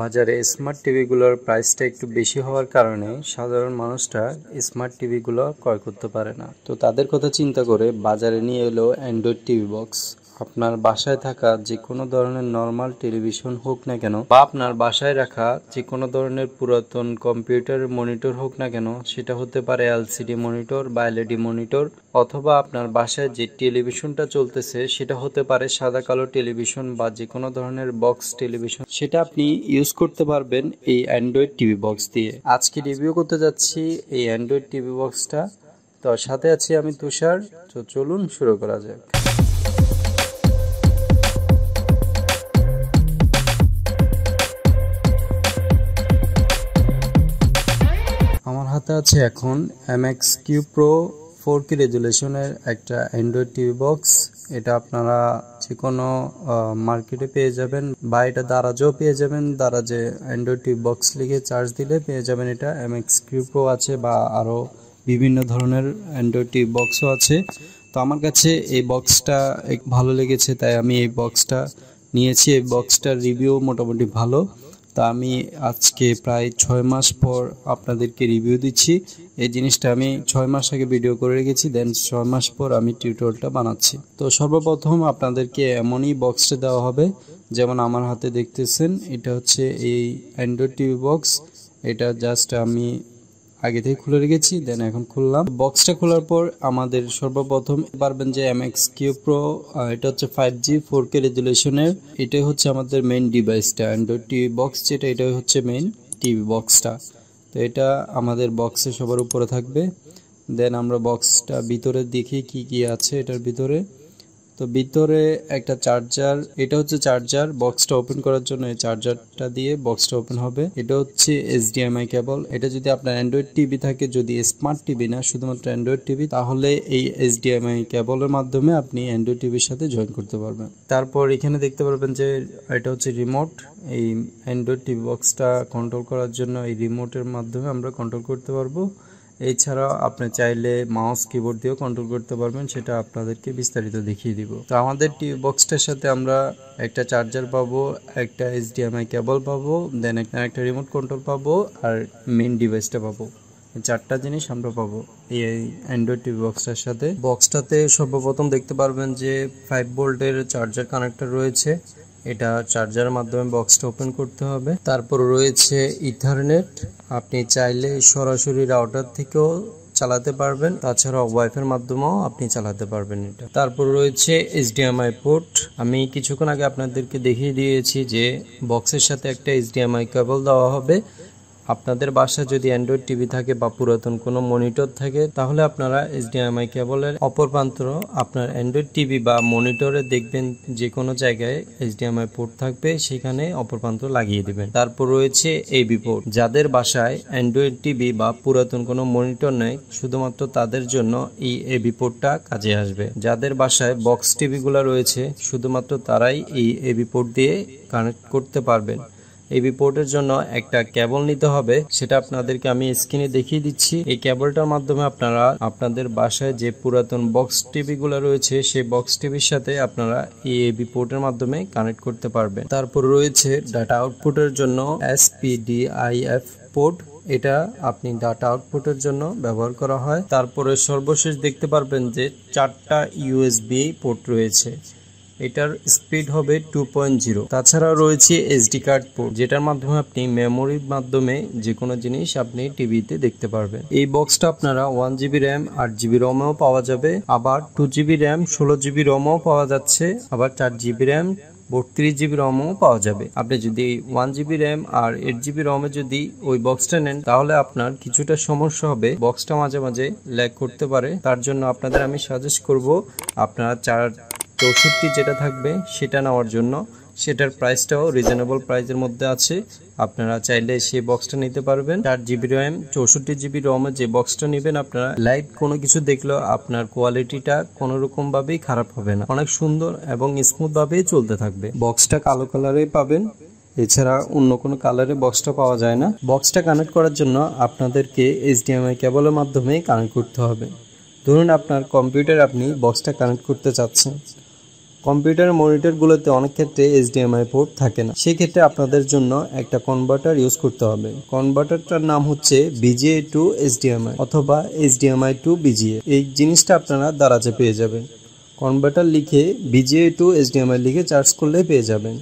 বাজারে স্মার্ট টিভিগুলোর প্রাইসটা একটু বেশি হওয়ার কারণে সাধারণ মানুষরা স্মার্ট টিভিগুলো ক্রয় করতে পারে না। তো তাদের কথা চিন্তা করে বাজারে নিয়ে এলো অ্যান্ড্রয়েড টিভি বক্স। আপনার বাসায় থাকা যে কোনো ধরনের নর্মাল টেলিভিশন হোক না কেন বা আপনার বাসায় রাখা যে কোনো ধরনের পুরাতন কম্পিউটার মনিটর হোক না কেন, সেটা হতে পারে এলসিডি মনিটর বা এলইডি মনিটর, অথবা আপনার বাসায় যে টেলিভিশনটা চলতেছে সেটা হতে পারে সাদা কালো টেলিভিশন বা যে কোনো ধরনের বক্স টেলিভিশন, সেটা আপনি ইউজ করতে পারবেন এই অ্যান্ড্রয়েড টিভি বক্স দিয়ে। আজকে রিভিউ করতে যাচ্ছি এই অ্যান্ড্রয়েড টিভি বক্সটা। তো সাথে আছি আমি তুষার। তো চলুন শুরু করা যাক। আমার হাতে আছে এখন MXQ Pro 4K রেজুলেশনের একটা অ্যান্ড্রয়েড টিভি বক্স। এটা আপনারা যে কোনো মার্কেটে পেয়ে যাবেন বা এটা দারাজেও পেয়ে যাবেন। দারাজে অ্যান্ড্রয়েড টিভি বক্স লিখে চার্জ দিলে পেয়ে যাবেন এটা। MXQ Pro আছে বা আরও বিভিন্ন ধরনের অ্যান্ড্রয়েড টিভি বক্সও আছে। তো আমার কাছে এই বক্সটা ভালো লেগেছে, তাই আমি এই বক্সটা নিয়েছি। এই বক্সটার রিভিউ মোটামুটি ভালো। তা আমি আজকে প্রায় 6 মাস পর আপনাদেরকে রিভিউ দিচ্ছি। এই জিনিসটা আমি 6 মাস আগে ভিডিও করে রেখেছি, দেন 6 মাস পর আমি টিউটোরিয়ালটা বানাচ্ছি। তো সর্বপ্রথম আপনাদেরকে এমনই বক্সটা দেওয়া হবে যেমন আমার হাতে দেখতেছেন। এটা হচ্ছে এই অ্যান্ড্রয়েড টিভি বক্স। এটা জাস্ট আমি আগে থেকে খুলে রেখেছি, দেন এখন খুললাম। বক্সটা খোলার পর আমাদের সর্বপ্রথম পারবেন যে MXQ Pro, এটা হচ্ছে 5G 4K রেজুলেশনের। এটাই হচ্ছে আমাদের মেইন ডিভাইসটা, অ্যান্ড্রয়েড টিভি বক্স যেটা, এটাই হচ্ছে মেইন টিভি বক্সটা। তো এটা আমাদের বক্সে সবার উপরে থাকবে। দেন আমরা বক্সটা ভিতরে দেখি কি কি আছে এটার ভিতরে। তো ভিতরে একটা চার্জার, এটা হচ্ছে চার্জার। বক্সটা ওপেন করার জন্য এই চার্জারটা দিয়ে বক্সটা ওপেন হবে। এটা হচ্ছে HDMI কেবল। এটা যদি আপনার অ্যান্ড্রয়েড টিভি থাকে, যদি স্মার্ট টিভি না শুধুমাত্র অ্যান্ড্রয়েড টিভি, তাহলে এই HDMI কেবলের মাধ্যমে আপনি অ্যান্ড্রয়েড টিভির সাথে জয়েন করতে পারবেন। তারপর এখানে দেখতে পারবেন যে এটা হচ্ছে রিমোট। এই অ্যান্ড্রয়েড টিভি বক্সটা কন্ট্রোল করার জন্য এই রিমোটের মাধ্যমে আমরা কন্ট্রোল করতে পারবো। এছাড়াও আপনি চাইলে মাউস কিবোর্ড দিয়েও কন্ট্রোল করতে পারবেন, সেটা আপনাদেরকে বিস্তারিত দেখিয়ে দিব। তো আমাদের টিভি বক্সটার সাথে আমরা একটা চার্জার পাবো, একটা HDMI কেবল পাবো, দেন একটা রিমোট কন্ট্রোল পাবো, আর মেইন ডিভাইসটা পাবো। এই চারটা জিনিস আমরা পাবো এই অ্যান্ড্রয়েড টিভি বক্সটার সাথে। বক্সটাতে সর্বপ্রথম দেখতে পারবেন যে 5 ভোল্টের চার্জার কানেক্টর রয়েছে। এটা চার্জারের মাধ্যমে বক্সটা ওপেন করতে হবে। তারপর রয়েছে ইথারনেট, আপনি চাইলে সরাসরি রাউটার থেকেও চালাতে পারবেন, তাছাড়া ওয়াইফাইয়ের মাধ্যমেও আপনি চালাতে পারবেন এটা। তারপর রয়েছে HDMI পোর্ট। আমি কিছুক্ষণ আগে আপনাদেরকে দেখিয়ে দিয়েছি যে বক্সের সাথে একটা HDMI কেবল দেওয়া হবে। আপনাদের বাসায় যদি অ্যান্ড্রয়েড টিভি থাকে বা পুরাতন কোনো মনিটর থাকে, তাহলে আপনারা HDMI কেবলের অপর প্রান্ত আপনার অ্যান্ড্রয়েড টিভি বা মনিটরে দেখবেন যে কোনো জায়গায় HDMI পোর্ট থাকবে, সেখানে অপর প্রান্ত লাগিয়ে দিবেন। তারপর রয়েছে AB পোর্ট। যাদের বাসায় অ্যান্ড্রয়েড টিভি বা পুরাতন কোনো মনিটর নেই, শুধুমাত্র তাদের জন্য এই AB পোর্টটা কাজে আসবে। যাদের বাসায় বক্স টিভিগুলো রয়েছে, শুধুমাত্র তারাই এই AB পোর্ট দিয়ে কানেক্ট করতে পারবেন। এবি পোর্টের জন্য একটা কেবল নিতে হবে, সেটা আপনাদেরকে আমি স্ক্রিনে দেখিয়ে দিচ্ছি। এই কেবলটার মাধ্যমে আপনারা আপনাদের বাসায় যে পুরাতন বক্স টিভি গুলো রয়েছে, সেই বক্স টিভির সাথে আপনারা এই এবি পোর্টের মাধ্যমে কানেক্ট করতে পারবেন। তারপর রয়েছে ডাটা আউটপুটের জন্য SPDIF পোর্ট। এটা আপনি ডাটা আউটপুটের জন্য ব্যবহার করা হয়। তারপরে সর্বশেষ দেখতে পারবেন যে 4টা USB পোর্ট রয়েছে। এটার স্পিড হবে 2.0। তাছাড়াও রয়েছে এসডি কার্ড পোর্ট, যেটার মাধ্যমে আপনি মেমোরির মাধ্যমে যে কোনো জিনিস আপনি টিভিতে দেখতে পারবেন। এই বক্সটা আপনারা 1GB র্যাম 8GB রমেও পাওয়া যাবে, আবার 2GB র্যাম 16GB রমও পাওয়া যাচ্ছে, আবার 4GB র্যাম 32GB রমও পাওয়া যাবে। আপনি যদি 1GB র্যাম আর 8GB রমে যদি ওই বক্সটা নেন তাহলে আপনার কিছুটা সমস্যা হবে, বক্সটা মাঝে মাঝে ল্যাগ করতে পারে। তার জন্য আপনাদের আমি সাজেস্ট করব আপনারা 464 যেটা থাকবে সেটা নেওয়ার জন্য। সেটার প্রাইসটাও রিজনেবল প্রাইসের মধ্যে আছে, আপনারা চাইলে সেই বক্সটা নিতে পারবেন। 4GB র্যাম 64GB রমে যে বক্সটা নেবেন আপনারা লাইভ কোনো কিছু দেখলেও আপনার কোয়ালিটিটা কোনো রকম ভাবেই খারাপ হবে না, অনেক সুন্দর এবং স্মুথ ভাবেই চলতে থাকবে। বক্সটা কালো কালারে পাবেন, এছাড়া অন্য কোনো কালারে বক্সটা পাওয়া যায় না। বক্সটা কানেক্ট করার জন্য আপনাদেরকে HDMI কেবলের মাধ্যমে কানেক্ট করতে হবে। ধরুন আপনার কম্পিউটারে আপনি বক্সটা কানেক্ট করতে চাচ্ছেন, কম্পিউটার মনিটরগুলোতে অনেক ক্ষেত্রে HDMI পোর্ট থাকে না, সেই ক্ষেত্রে আপনাদের জন্য একটা কনভার্টার ইউজ করতে হবে। কনভার্টারটার নাম হচ্ছে VGA to HDMI অথবা HDMI to VGA। এই জিনিসটা আপনারা দারাজে পেয়ে যাবেন। কনভার্টার লিখে VGA to HDMI লিখে সার্চ করলে পেয়ে যাবেন,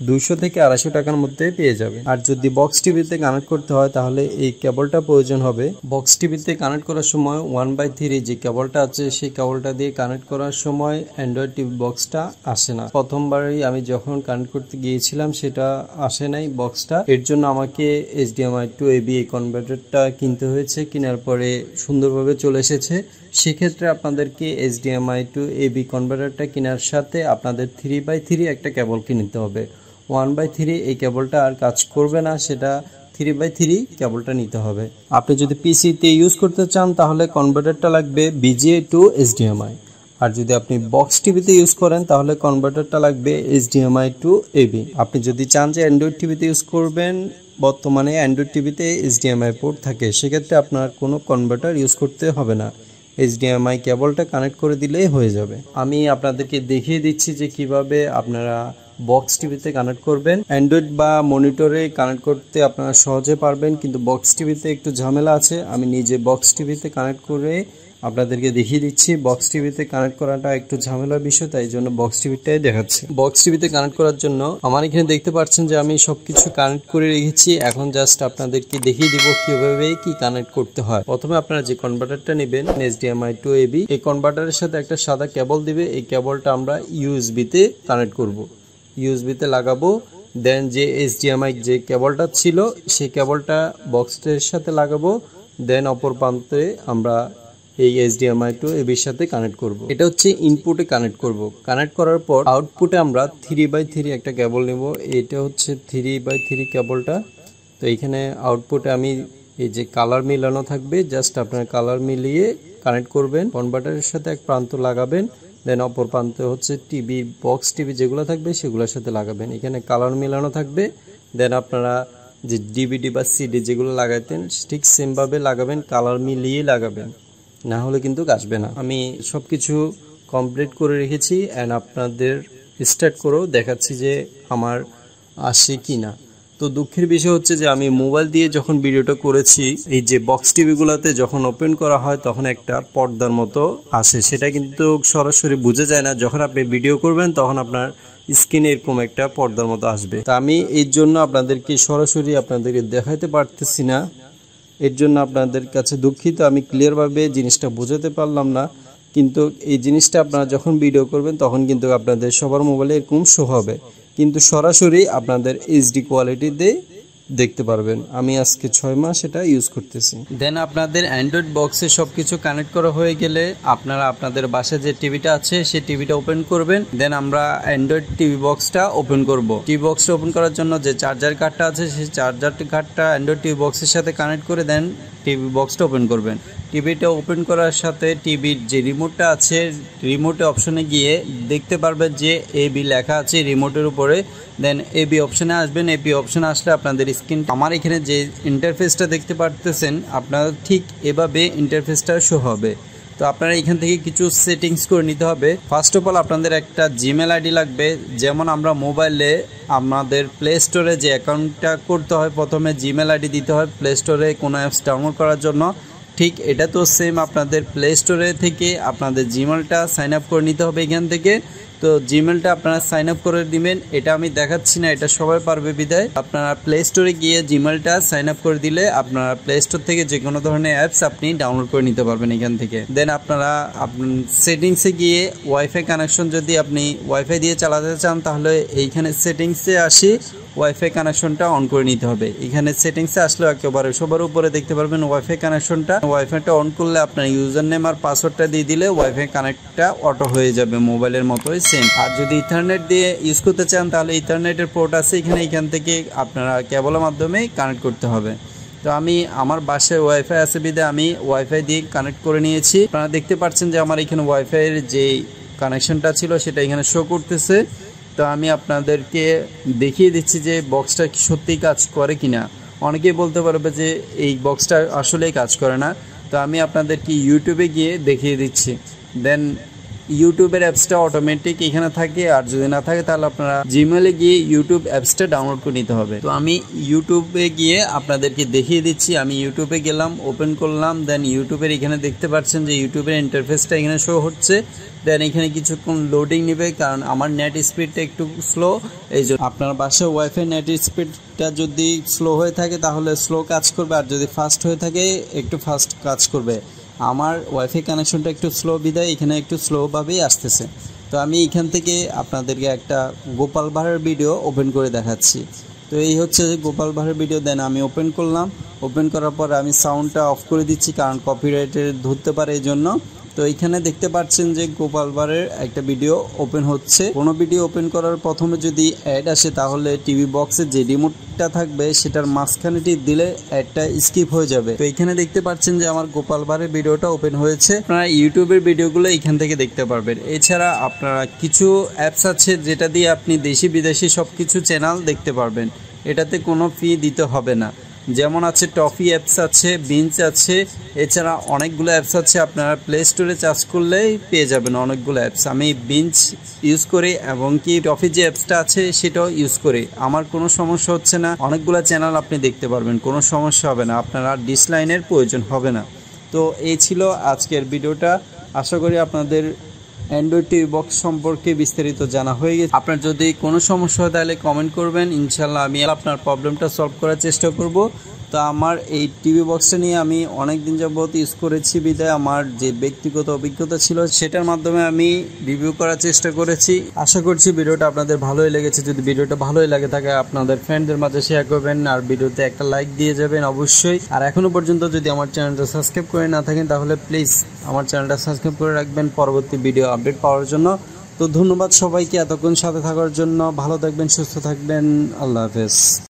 200 থেকে 250 টাকার মধ্যে পেয়ে যাবে। আর যদি বক্স টিভিতে কানেক্ট করতে হয় তাহলে এই কেবলটা প্রয়োজন হবে। বক্স টিভিতে কানেক্ট করার সময় 1/3 যে কেবলটা আছে সেই কেবলটা দিয়ে কানেক্ট করার সময় অ্যান্ড্রয়েড টিভি বক্সটা আসে না। প্রথমবারই আমি যখন কানেক্ট করতে গিয়েছিলাম সেটা আসে নাই বক্সটা, এর জন্য আমাকে HDMI to AV এই কনভার্টারটা কিনতে হয়েছে। কেনার পরে সুন্দরভাবে চলে এসেছে। সেক্ষেত্রে আপনাদেরকে HDMI to AV কনভার্টারটা কেনার সাথে আপনাদের 3/3 একটা কেবল কিনতে হবে। 1/3 এই কেবলটা আর কাজ করবে না, সেটা 3/3 কেবলটা নিতে হবে। আপনি যদি পিসিতে ইউজ করতে চান তাহলে কনভার্টারটা লাগবে VGA to HDMI, আর যদি আপনি বক্স টিভিতে ইউজ করেন তাহলে কনভার্টারটা লাগবে HDMI to AV। আপনি যদি চান যে অ্যান্ড্রয়েড টিভিতে ইউজ করবেন, বর্তমানে অ্যান্ড্রয়েড টিভিতে HDMI পোর্ট থাকে, সেক্ষেত্রে আপনার কোনো কনভার্টার ইউজ করতে হবে না, HDMI কেবলটা কানেক্ট করে দিলেই হয়ে যাবে। আমি আপনাদেরকে দেখিয়ে দিচ্ছি যে কিভাবে আপনারা বক্স টিভিতে কানেক্ট করবেন। অ্যান্ড্রয়েড বা মনিটরে কানেক্ট করতে আপনারা সহজে পারবেন, কিন্তু বক্স টিভিতে একটু ঝামেলা আছে। আমি নিজে বক্স টিভিতে কানেক্ট করে আপনাদেরকে দেখিয়ে দিচ্ছি। বক্স টিভিতে কানেক্ট করাটা একটু ঝামেলার বিষয়, তাই জন্য বক্স টিভিটাই দেখাচ্ছি। বক্স টিভিতে কানেক্ট করার জন্য আমার এখানে দেখতে পাচ্ছেন যে আমি সবকিছু কানেক্ট করে রেখেছি। এখন জাস্ট আপনাদেরকে দেখিয়ে দিব কিভাবে কি কানেক্ট করতে হয়। প্রথমে আপনারা যে কনভার্টারটা নেবেন HDMI to AV, এই কনভার্টারের সাথে একটা সাদা কেবল দিবে। এই কেবলটা আমরা USB তে কানেক্ট করব, USB তে লাগাবো। দেন যে HDMI যে কেবলটা ছিল সেই কেবলটা বক্সের সাথে লাগাবো। দেন অপর প্রান্তে আমরা এই HDMI to AV এর সাথে কানেক্ট করব। এটা হচ্ছে ইনপুটে কানেক্ট করব। কানেক্ট করার পর আউটপুটে আমরা 3/3 একটা কেবল নেব। এটা হচ্ছে 3/3 কেবলটা। তো এখানে আউটপুটে আমি এই যে কালার মিলানো থাকবে, জাস্ট আপনার কালার মিলিয়ে কানেক্ট করবেন। কনভার্টারের সাথে এক প্রান্ত লাগাবেন, দেন অপর প্রান্তে হচ্ছে টিভি বক্স টিভি যেগুলো থাকবে সেগুলোর সাথে লাগাবেন। এখানে কালার মিলানো থাকবে। দেন আপনারা যে DVD বা CD যেগুলো লাগাইতেন ঠিক সেমভাবে লাগাবেন, কালার মিলিয়ে লাগাবেন, না হলে কিন্তু আসবে না। আমি সবকিছু কমপ্লিট করে রেখেছি অ্যান্ড আপনাদের স্টার্ট করেও দেখাচ্ছি যে আমার আসে কি না। তো দুঃখের বিষয় হচ্ছে যে আমি মোবাইল দিয়ে যখন ভিডিওটা করেছি, এই যে বক্স টিভিগুলোতে যখন ওপেন করা হয় তখন একটা পর্দার মতো আসে, সেটা কিন্তু সরাসরি বোঝা যায় না। যখন আপনি ভিডিও করবেন তখন আপনার স্ক্রিনে এরকম একটা পর্দার মতো আসবে। তা আমি এর জন্য আপনাদেরকে সরাসরি আপনাদেরকে দেখাইতে পারতেছি না, এর জন্য আপনাদের কাছে দুঃখিত। আমি ক্লিয়ারভাবে জিনিসটা বোঝাতে পারলাম না, কিন্তু এই জিনিসটা আপনারা যখন ভিডিও করবেন তখন কিন্তু আপনাদের সবার মোবাইলে এরকম শো হবে, কিন্তু সরাসরি আপনাদের HD কোয়ালিটিতে দেখতে পারবেন। আমি আজকে 6 মাস এটা ইউজ করতেছি। দেন আপনাদের অ্যান্ড্রয়েড বক্সে সবকিছু কানেক্ট করা হয়ে গেলে আপনারা আপনাদের বাসায় যে টিভিটা আছে সেই টিভিটা ওপেন করবেন। দেন আমরা অ্যান্ড্রয়েড টিভি বক্সটা ওপেন করব। টিভি বক্সটা ওপেন করার জন্য যে চার্জার কার্ডটা আছে সেই চার্জার কার্ডটা অ্যান্ড্রয়েড টিভি বক্সের সাথে কানেক্ট করে দেন টিভি বক্সটা ওপেন করবেন। টিভিটা ওপেন করার সাথে টিভির যে রিমোটটা আছে রিমোটে অপশনে গিয়ে দেখতে পারবেন যে AB লেখা আছে রিমোটের উপরে। দেন AB অপশনে আসবেন। AB অপশনে আসলে আপনাদের স্ক্রিন, আমার এখানে যে ইন্টারফেসটা দেখতে পারতেছেন আপনারা ঠিক এভাবে ইন্টারফেসটা শো হবে। তো আপনারা এখান থেকে কিছু সেটিংস করে নিতে হবে। ফার্স্ট অফ অল আপনাদের একটা জিমেল আইডি লাগবে। যেমন আমরা মোবাইলে আমাদের প্লে স্টোরে যে অ্যাকাউন্টটা করতে হয়, প্রথমে জিমেল আইডি দিতে হয় প্লে স্টোরে কোনো অ্যাপস ডাউনলোড করার জন্য, ঠিক এটা তো সেম আপনাদের প্লে স্টোরে থেকে আপনাদের জিমেলটা সাইন আপ করে নিতে হবে এখান থেকে। তো জিমেলটা আপনারা সাইন আপ করে দিবেন। এটা আমি দেখাচ্ছি না, এটা সবাই পারবে বিদায়। আপনারা প্লে স্টোরে গিয়ে জিমেলটা সাইন আপ করে দিলে আপনারা প্লে স্টোর থেকে যে কোনো ধরনের অ্যাপস আপনি ডাউনলোড করে নিতে পারবেন এখান থেকে। দেন আপনারা সেটিংসে গিয়ে ওয়াইফাই কানেকশন যদি আপনি ওয়াইফাই দিয়ে চালাতে চান তাহলে এইখানে সেটিংসে আসি ওয়াইফাই কানেকশনটা অন করে নিতে হবে। এখানে সেটিংসে আসলে একেবারে সবার উপরে দেখতে পারবেন ওয়াইফাই কানেকশনটা। ওয়াইফাইটা অন করলে আপনার ইউজার নেম আর পাসওয়ার্ডটা দিয়ে দিলে ওয়াইফাই কানেক্টটা অটো হয়ে যাবে, মোবাইলের মতোই সেম। আর যদি ইথারনেট দিয়ে ইউজ করতে চান তাহলে ইথারনেটের পোর্ট আছে এখান থেকে আপনারা কেবলের মাধ্যমে কানেক্ট করতে হবে। তো আমি আমার বাসায় ওয়াইফাই আছে বিধায় আমি ওয়াইফাই দিয়ে কানেক্ট করে নিয়েছি। আপনারা দেখতে পাচ্ছেন যে আমার এখানে ওয়াইফাইয়ের যে কানেকশনটা ছিল সেটা এখানে শো করতেছে। তো আমি আপনাদেরকে দেখিয়ে দিচ্ছি যে বক্সটা সত্যিই কাজ করে কিনা। অনেকেই বলতে পারবে যে এই বক্সটা আসলেই কাজ করে না। তো আমি আপনাদেরকে ইউটিউবে গিয়ে দেখিয়ে দিচ্ছি। দেন ইউটিউবের অ্যাপসটা অটোমেটিক এখানে থাকে, আর যদি না থাকে তাহলে আপনারা জিমেলে গিয়ে ইউটিউব অ্যাপসটা ডাউনলোড করে নিতে হবে। তো আমি ইউটিউবে গিয়ে আপনাদেরকে দেখিয়ে দিচ্ছি। আমি ইউটিউবে গেলাম, ওপেন করলাম। দেন ইউটিউবের এখানে দেখতে পাচ্ছেন যে ইউটিউবের ইন্টারফেসটা এখানে শো হচ্ছে। দেন এখানে কিছুক্ষণ লোডিং নেবে কারণ আমার নেট স্পিডটা একটু স্লো, এই জন্য। আপনার বাসায় ওয়াইফাই নেট স্পিডটা যদি স্লো হয়ে থাকে তাহলে স্লো কাজ করবে, আর যদি ফাস্ট হয়ে থাকে একটু ফাস্ট কাজ করবে। আমার ওয়াইফাই কানেকশনটা একটু স্লো বিদায় এখানে একটু স্লোভাবেই আসতেছে। তো আমি এখান থেকে আপনাদেরকে একটা গোপাল ভাঁড়ের ভিডিও ওপেন করে দেখাচ্ছি। তো এই হচ্ছে গোপাল ভাঁড়ের ভিডিও। দেন আমি ওপেন করলাম। ওপেন করার পর আমি সাউন্ডটা অফ করে দিচ্ছি কারণ কপিরাইটের ধরতে পারে এই জন্য। তো এইখানে দেখতে পাচ্ছেন যে গোপাল ভাঁড়ের একটা ভিডিও ওপেন হচ্ছে। কোনো ভিডিও ওপেন করার প্রথমে যদি অ্যাড আসে তাহলে টিভি বক্সের যে রিমোটটা থাকবে সেটার মাঝখানে দিলে অ্যাডটা স্কিপ হয়ে যাবে। তো এখানে দেখতে পাচ্ছেন যে আমার গোপাল ভাঁড়ের ভিডিওটা ওপেন হয়েছে। আপনারা ইউটিউবের ভিডিওগুলো এখান থেকে দেখতে পারবেন। এছাড়া আপনারা কিছু অ্যাপস আছে যেটা দিয়ে আপনি দেশি বিদেশি সব কিছু চ্যানেল দেখতে পারবেন, এটাতে কোনো ফি দিতে হবে না। যেমন আছে টফি অ্যাপস আছে, বিঞ্চ আছে, এছাড়া অনেকগুলো অ্যাপস আছে। আপনারা প্লে স্টোরে চার্জ করলেই পেয়ে যাবেন অনেকগুলো অ্যাপস। আমি বিঞ্চ ইউজ করি এবং কি টফি যে অ্যাপসটা আছে সেটাও ইউজ করি। আমার কোনো সমস্যা হচ্ছে না, অনেকগুলো চ্যানেল আপনি দেখতে পারবেন, কোনো সমস্যা হবে না, আপনার আর ডিসলাইনের প্রয়োজন হবে না। তো এই ছিল আজকের ভিডিওটা। আশা করি আপনাদের অ্যান্ড্রয়েড টিভি বক্স সম্পর্কে বিস্তারিত জানা হয়ে গেছে। আপনার যদি কোনো সমস্যা হয় তাহলে কমেন্ট করবেন, ইনশাল্লাহ আমি আপনার প্রবলেমটা সলভ করার চেষ্টা করব। তো আমার এই টিভি বক্সটা নিয়ে আমি অনেক দিন যাবত ইউজ করেছি বিধায় আমার যে ব্যক্তিগত অভিজ্ঞতা ছিল সেটার মাধ্যমে আমি রিভিউ করার চেষ্টা করেছি। আশা করছি ভিডিওটা আপনাদের ভালোই লেগেছে। যদি ভিডিওটা ভালোই লাগে থাকে আপনাদের ফ্রেন্ডদের মাঝে শেয়ার করবেন, আর ভিডিওতে একটা লাইক দিয়ে যাবেন অবশ্যই। আর এখনো পর্যন্ত যদি আমার চ্যানেলটা সাবস্ক্রাইব করে না থাকেন তাহলে প্লিজ আমার চ্যানেলটা সাবস্ক্রাইব করে রাখবেন পরবর্তী ভিডিও আপডেট পাওয়ার জন্য। তো ধন্যবাদ সবাইকে এতক্ষণ সাথে থাকার জন্য। ভালো থাকবেন, সুস্থ থাকবেন, আল্লাহ হাফেজ।